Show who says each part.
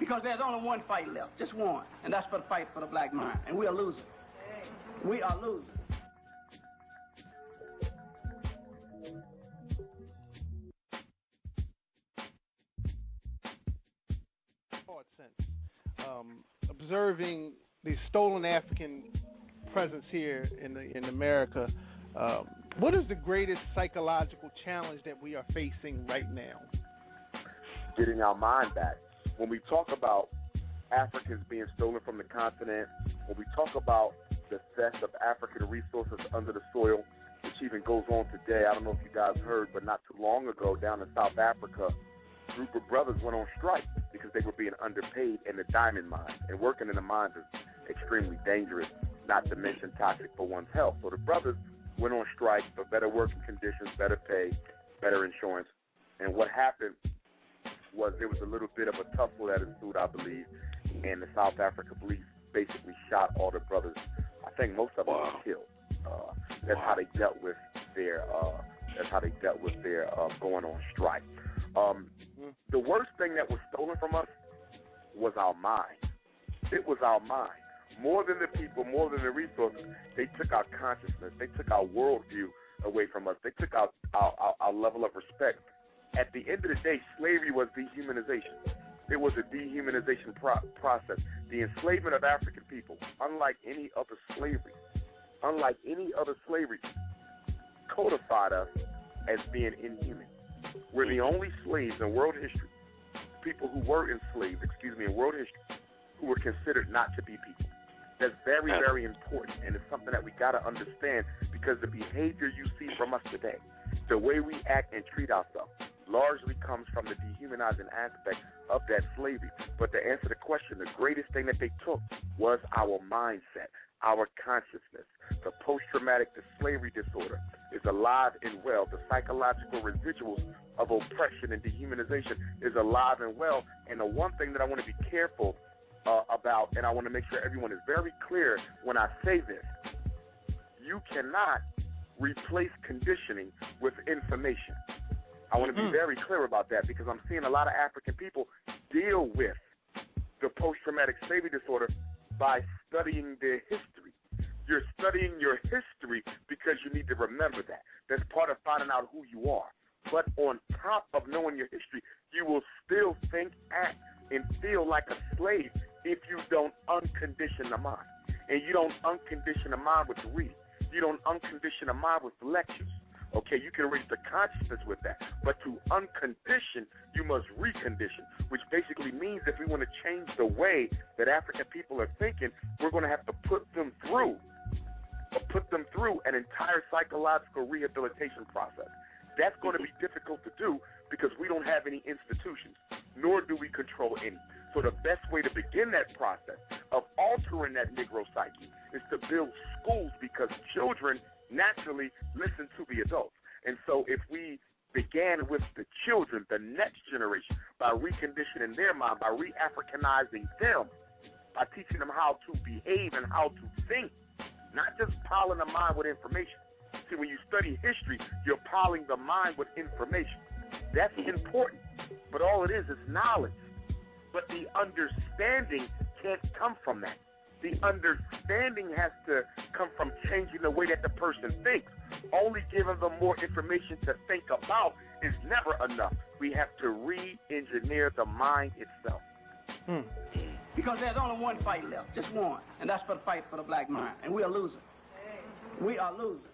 Speaker 1: Because there's only one fight left, just one, and that's for the fight for the black mind, and we are losing. We are losing.
Speaker 2: Sense, observing the stolen African presence here in America, what is the greatest psychological challenge that we are facing right now?
Speaker 3: Getting our mind back. When we talk about Africans being stolen from the continent, when we talk about the theft of African resources under the soil, which even goes on today, I don't know if you guys heard, but not too long ago down in South Africa, a group of brothers went on strike because they were being underpaid in the diamond mines. And working in the mines is extremely dangerous, not to mention toxic for one's health. So the brothers went on strike for better working conditions, better pay, better insurance. And what happened was there was a little bit of a tussle that ensued, I believe, and the South African police basically shot all the brothers. I think most of them were killed. That's how they dealt with their going on strike. The worst thing that was stolen from us was our mind. It was our mind. More than the people, more than the resources, they took our consciousness. They took our worldview away from us. They took our level of respect. At the end of the day, slavery was dehumanization. It was a dehumanization process. The enslavement of African people, unlike any other slavery, codified us as being inhuman. We're the only slaves in world history, people who were enslaved, in world history, who were considered not to be people. That's very, very important, and it's something that we got to understand, because the behavior you see from us today, the way we act and treat ourselves, largely comes from the dehumanizing aspect of that slavery. But to answer the question, the greatest thing that they took was our mindset, our consciousness. The post-traumatic slavery disorder is alive and well. The psychological residuals of oppression and dehumanization is alive and well. And the one thing that I want to be careful about, and I want to make sure everyone is very clear when I say this, you cannot replace conditioning with information. I want to be very clear about that, because I'm seeing a lot of African people deal with the post-traumatic slavery disorder by studying their history. You're studying your history because you need to remember that. That's part of finding out who you are. But on top of knowing your history, you will still think, act, and feel like a slave if you don't uncondition the mind. And you don't uncondition the mind with reading. You don't uncondition the mind with lectures. Okay, you can raise the consciousness with that. But to uncondition, you must recondition, which basically means if we want to change the way that African people are thinking, we're going to have to put them through an entire psychological rehabilitation process. That's going to be difficult to do because we don't have any institutions, nor do we control any. So the best way to begin that process of altering that Negro psyche is to build schools, because children naturally listen to the adults. And so if we began with the children, the next generation, by reconditioning their mind, by re-Africanizing them, by teaching them how to behave and how to think, not just piling the mind with information. See, when you study history, you're piling the mind with information. That's important, but all it is knowledge. But the understanding can't come from that. The understanding has to come from changing the way that the person thinks. Only giving them more information to think about is never enough. We have to re-engineer the mind itself.
Speaker 1: Because there's only one fight left, just one, and that's for the fight for the black mind, and we are losing. We are losing.